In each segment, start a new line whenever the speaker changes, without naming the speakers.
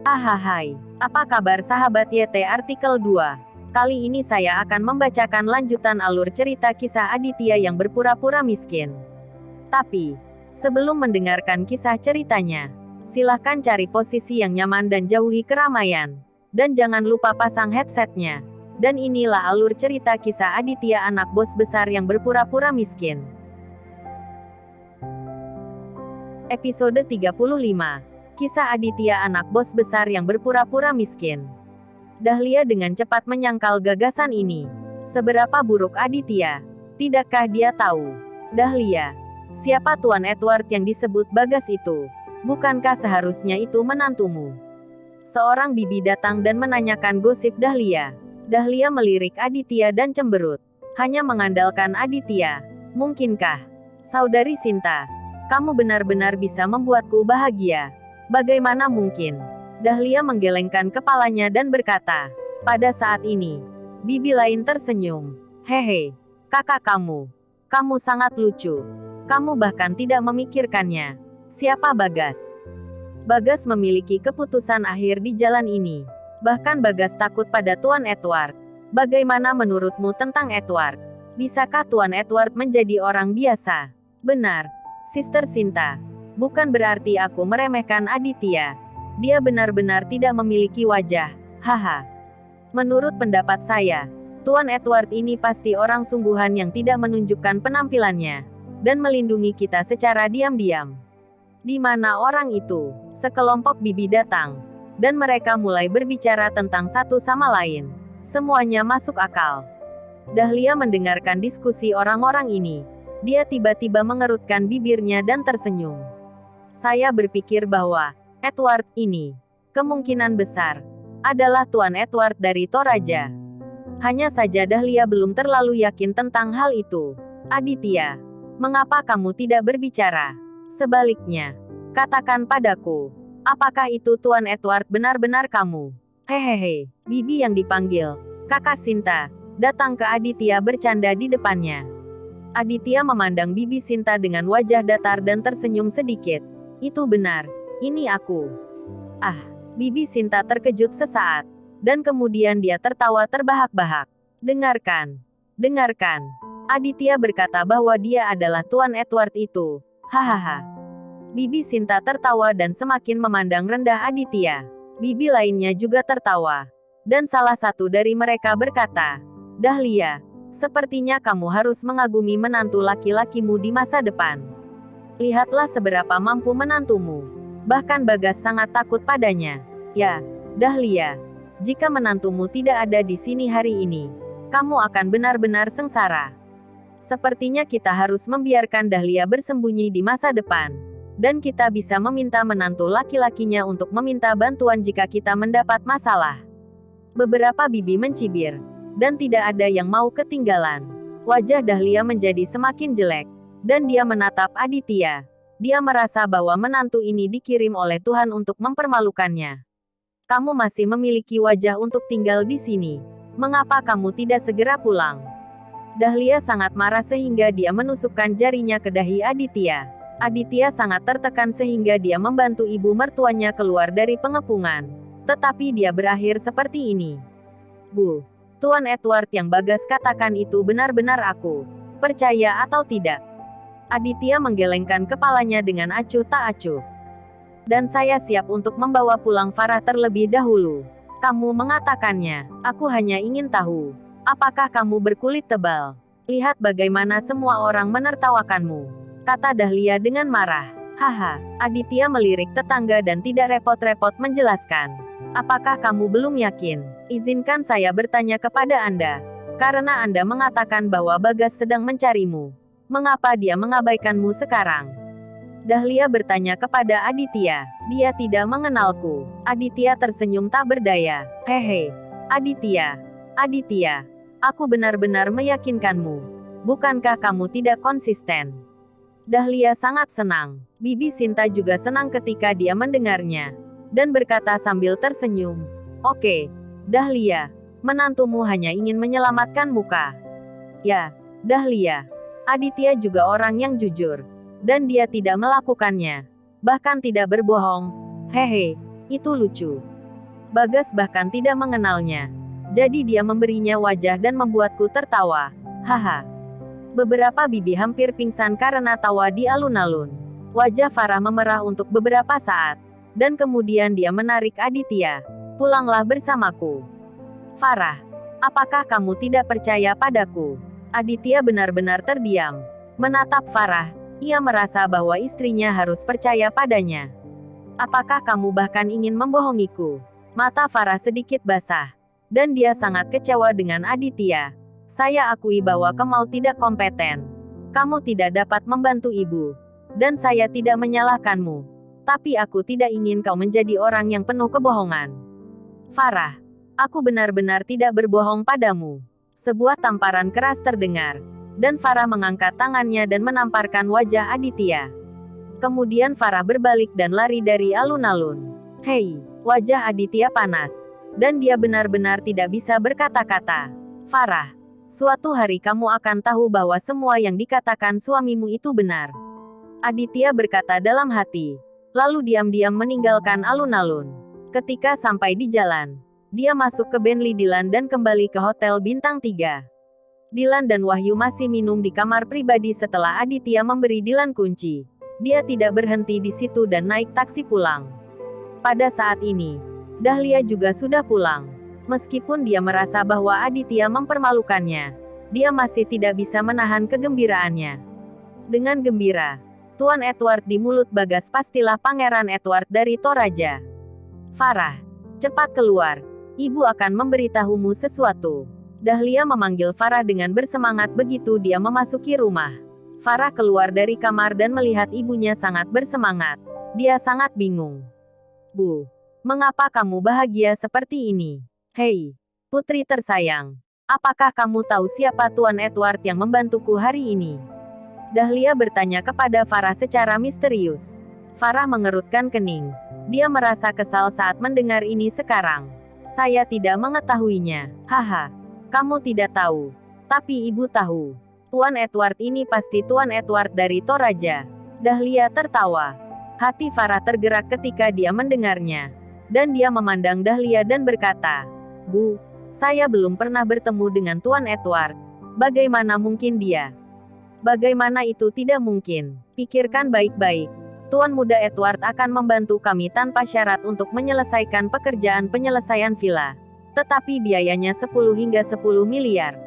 Hai, apa kabar sahabat YT Artikel 2? Kali ini saya akan membacakan lanjutan alur cerita kisah Aditya yang berpura-pura miskin. Tapi, sebelum mendengarkan kisah ceritanya, silahkan cari posisi yang nyaman dan jauhi keramaian. Dan jangan lupa pasang headsetnya. Dan inilah alur cerita kisah Aditya anak bos besar yang berpura-pura miskin. Episode 35. Kisah Aditya anak bos besar yang berpura-pura miskin. Dahlia dengan cepat menyangkal gagasan ini. Seberapa buruk Aditya? Tidakkah dia tahu? Dahlia, siapa Tuan Edward yang disebut Bagas itu? Bukankah seharusnya itu menantumu? Seorang bibi datang dan menanyakan gosip Dahlia. Dahlia melirik Aditya dan cemberut. Hanya mengandalkan Aditya. Mungkinkah? Saudari Sinta, kamu benar-benar bisa membuatku bahagia. Bagaimana mungkin? Dahlia menggelengkan kepalanya dan berkata, pada saat ini, bibi lain tersenyum. Hehe, kakak kamu. Kamu sangat lucu. Kamu bahkan tidak memikirkannya. Siapa Bagas? Bagas memiliki keputusan akhir di jalan ini. Bahkan Bagas takut pada Tuan Edward. Bagaimana menurutmu tentang Edward? Bisakah Tuan Edward menjadi orang biasa? Benar, Sister Sinta. Bukan berarti aku meremehkan Aditya. Dia benar-benar tidak memiliki wajah. Haha. Menurut pendapat saya, Tuan Edward ini pasti orang sungguhan yang tidak menunjukkan penampilannya dan melindungi kita secara diam-diam. Di mana orang itu? Sekelompok bibi datang dan mereka mulai berbicara tentang satu sama lain. Semuanya masuk akal. Dahlia mendengarkan diskusi orang-orang ini. Dia tiba-tiba mengerutkan bibirnya dan tersenyum. Saya berpikir bahwa Edward ini, kemungkinan besar, adalah Tuan Edward dari Toraja. Hanya saja Dahlia belum terlalu yakin tentang hal itu. Aditya, mengapa kamu tidak berbicara? Sebaliknya, katakan padaku, apakah itu Tuan Edward benar-benar kamu? Hehehe, bibi yang dipanggil, Kakak Sinta, datang ke Aditya bercanda di depannya. Aditya memandang bibi Sinta dengan wajah datar dan tersenyum sedikit. Itu benar, ini aku. Bibi Sinta terkejut sesaat. Dan kemudian dia tertawa terbahak-bahak. Dengarkan. Aditya berkata bahwa dia adalah Tuan Edward itu. Hahaha. Bibi Sinta tertawa dan semakin memandang rendah Aditya. Bibi lainnya juga tertawa. Dan salah satu dari mereka berkata, Dahlia, sepertinya kamu harus mengagumi menantu laki-lakimu di masa depan. Lihatlah seberapa mampu menantumu. Bahkan Bagas sangat takut padanya. Ya, Dahlia, jika menantumu tidak ada di sini hari ini, kamu akan benar-benar sengsara. Sepertinya kita harus membiarkan Dahlia bersembunyi di masa depan. Dan kita bisa meminta menantu laki-lakinya untuk meminta bantuan jika kita mendapat masalah. Beberapa bibi mencibir. Dan tidak ada yang mau ketinggalan. Wajah Dahlia menjadi semakin jelek. Dan dia menatap Aditya. Dia merasa bahwa menantu ini dikirim oleh Tuhan untuk mempermalukannya. Kamu masih memiliki wajah untuk tinggal di sini. Mengapa kamu tidak segera pulang? Dahlia sangat marah sehingga dia menusukkan jarinya ke dahi Aditya. Aditya sangat tertekan sehingga dia membantu ibu mertuanya keluar dari pengepungan. Tetapi dia berakhir seperti ini. Bu, Tuan Edward yang Bagas katakan itu benar-benar aku. Percaya atau tidak? Aditya menggelengkan kepalanya dengan acuh tak acuh. Dan saya siap untuk membawa pulang Farah terlebih dahulu. Kamu mengatakannya, aku hanya ingin tahu. Apakah kamu berkulit tebal? Lihat bagaimana semua orang menertawakanmu. Kata Dahlia dengan marah. Haha, Aditya melirik tetangga dan tidak repot-repot menjelaskan. Apakah kamu belum yakin? Izinkan saya bertanya kepada Anda. Karena Anda mengatakan bahwa Bagas sedang mencarimu. Mengapa dia mengabaikanmu sekarang? Dahlia bertanya kepada Aditya. Dia tidak mengenalku. Aditya tersenyum tak berdaya. Hehe. Aditya. Aku benar-benar meyakinkanmu. Bukankah kamu tidak konsisten? Dahlia sangat senang. Bibi Sinta juga senang ketika dia mendengarnya. Dan berkata sambil tersenyum. Oke, Dahlia. Menantumu hanya ingin menyelamatkan muka. Ya, Dahlia. Aditya juga orang yang jujur. Dan dia tidak melakukannya. Bahkan tidak berbohong. Hehe, itu lucu. Bagas bahkan tidak mengenalnya. Jadi dia memberinya wajah dan membuatku tertawa. Haha. Beberapa bibi hampir pingsan karena tawa di alun-alun. Wajah Farah memerah untuk beberapa saat. Dan kemudian dia menarik Aditya. Pulanglah bersamaku. Farah, apakah kamu tidak percaya padaku? Aditya benar-benar terdiam. Menatap Farah, ia merasa bahwa istrinya harus percaya padanya. Apakah kamu bahkan ingin membohongiku? Mata Farah sedikit basah. Dan dia sangat kecewa dengan Aditya. Saya akui bahwa kamu tidak kompeten. Kamu tidak dapat membantu ibu. Dan saya tidak menyalahkanmu. Tapi aku tidak ingin kau menjadi orang yang penuh kebohongan. Farah, aku benar-benar tidak berbohong padamu. Sebuah tamparan keras terdengar. Dan Farah mengangkat tangannya dan menamparkan wajah Aditya. Kemudian Farah berbalik dan lari dari alun-alun. Hei, wajah Aditya panas. Dan dia benar-benar tidak bisa berkata-kata. Farah, suatu hari kamu akan tahu bahwa semua yang dikatakan suamimu itu benar. Aditya berkata dalam hati. Lalu diam-diam meninggalkan alun-alun. Ketika sampai di jalan, dia masuk ke Bentley Dylan dan kembali ke Hotel Bintang 3. Dylan dan Wahyu masih minum di kamar pribadi setelah Aditya memberi Dylan kunci. Dia tidak berhenti di situ dan naik taksi pulang. Pada saat ini, Dahlia juga sudah pulang. Meskipun dia merasa bahwa Aditya mempermalukannya, dia masih tidak bisa menahan kegembiraannya. Dengan gembira, Tuan Edward di mulut Bagas pastilah Pangeran Edward dari Toraja. Farah, cepat keluar. Ibu akan memberitahumu sesuatu. Dahlia memanggil Farah dengan bersemangat begitu dia memasuki rumah. Farah keluar dari kamar dan melihat ibunya sangat bersemangat. Dia sangat bingung. Bu, mengapa kamu bahagia seperti ini? Hei, putri tersayang. Apakah kamu tahu siapa Tuan Edward yang membantuku hari ini? Dahlia bertanya kepada Farah secara misterius. Farah mengerutkan kening. Dia merasa kesal saat mendengar ini sekarang. Saya tidak mengetahuinya. Haha. Kamu tidak tahu. Tapi ibu tahu. Tuan Edward ini pasti Tuan Edward dari Toraja. Dahlia tertawa. Hati Farah tergerak ketika dia mendengarnya. Dan dia memandang Dahlia dan berkata, Bu, saya belum pernah bertemu dengan Tuan Edward. Bagaimana mungkin dia? Bagaimana itu tidak mungkin? Pikirkan baik-baik. Tuan Muda Edward akan membantu kami tanpa syarat untuk menyelesaikan pekerjaan penyelesaian villa. Tetapi biayanya 10 hingga 10 miliar.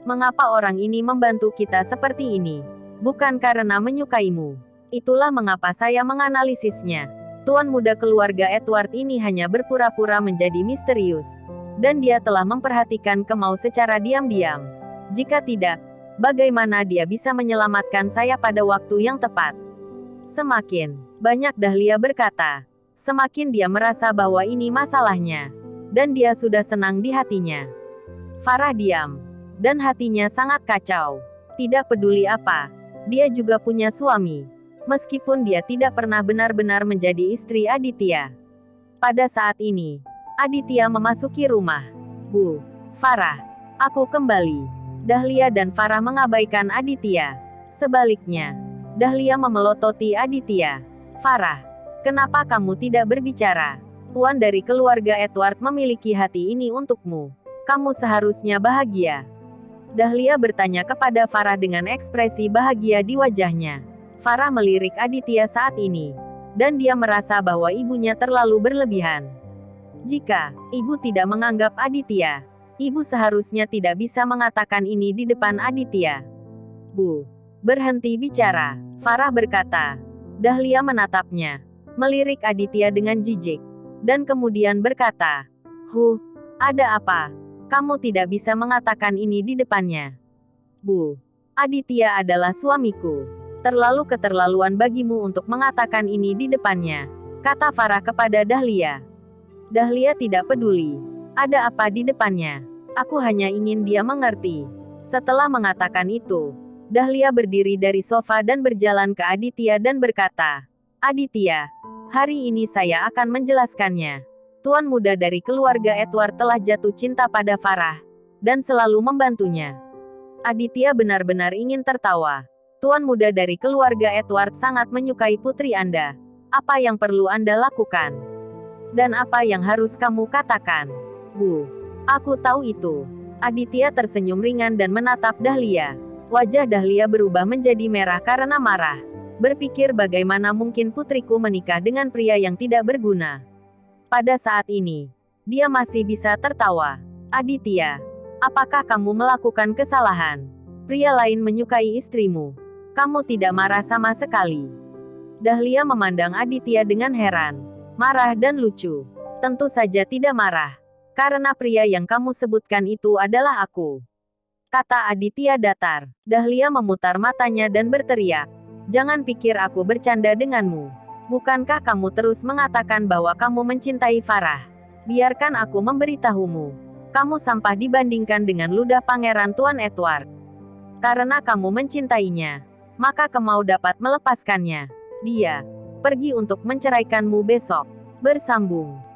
Mengapa orang ini membantu kita seperti ini? Bukan karena menyukaimu. Itulah mengapa saya menganalisisnya. Tuan muda keluarga Edward ini hanya berpura-pura menjadi misterius. Dan dia telah memperhatikan Kemau secara diam-diam. Jika tidak, bagaimana dia bisa menyelamatkan saya pada waktu yang tepat? Semakin banyak Dahlia berkata, semakin dia merasa bahwa ini masalahnya. Dan dia sudah senang di hatinya. Farah diam. Dan hatinya sangat kacau. Tidak peduli apa. Dia juga punya suami. Meskipun dia tidak pernah benar-benar menjadi istri Aditya. Pada saat ini, Aditya memasuki rumah. Bu, Farah, aku kembali. Dahlia dan Farah mengabaikan Aditya. Sebaliknya, Dahlia memelototi Aditya. Farah, kenapa kamu tidak berbicara? Tuan dari keluarga Edward memiliki hati ini untukmu. Kamu seharusnya bahagia. Dahlia bertanya kepada Farah dengan ekspresi bahagia di wajahnya. Farah melirik Aditya saat ini. Dan dia merasa bahwa ibunya terlalu berlebihan. Jika ibu tidak menganggap Aditya, ibu seharusnya tidak bisa mengatakan ini di depan Aditya. Bu, berhenti bicara, Farah berkata. Dahlia menatapnya. Melirik Aditya dengan jijik. Dan kemudian berkata, ada apa? Kamu tidak bisa mengatakan ini di depannya. Bu, Aditya adalah suamiku. Terlalu keterlaluan bagimu untuk mengatakan ini di depannya, kata Farah kepada Dahlia. Dahlia tidak peduli. Ada apa di depannya? Aku hanya ingin dia mengerti. Setelah mengatakan itu, Dahlia berdiri dari sofa dan berjalan ke Aditya dan berkata, Aditya, hari ini saya akan menjelaskannya. Tuan muda dari keluarga Edward telah jatuh cinta pada Farah, dan selalu membantunya. Aditya benar-benar ingin tertawa. Tuan muda dari keluarga Edward sangat menyukai putri Anda. Apa yang perlu Anda lakukan? Dan apa yang harus kamu katakan? Bu, aku tahu itu. Aditya tersenyum ringan dan menatap Dahlia. Wajah Dahlia berubah menjadi merah karena marah. Berpikir bagaimana mungkin putriku menikah dengan pria yang tidak berguna. Pada saat ini, dia masih bisa tertawa. Aditya, apakah kamu melakukan kesalahan? Pria lain menyukai istrimu. Kamu tidak marah sama sekali. Dahlia memandang Aditya dengan heran, marah dan lucu. Tentu saja tidak marah. Karena pria yang kamu sebutkan itu adalah aku. Kata Aditya datar. Dahlia memutar matanya dan berteriak. Jangan pikir aku bercanda denganmu. Bukankah kamu terus mengatakan bahwa kamu mencintai Farah? Biarkan aku memberitahumu. Kamu sampah dibandingkan dengan ludah Pangeran Tuan Edward. Karena kamu mencintainya, maka kamu dapat melepaskannya. Dia pergi untuk menceraikanmu besok. Bersambung.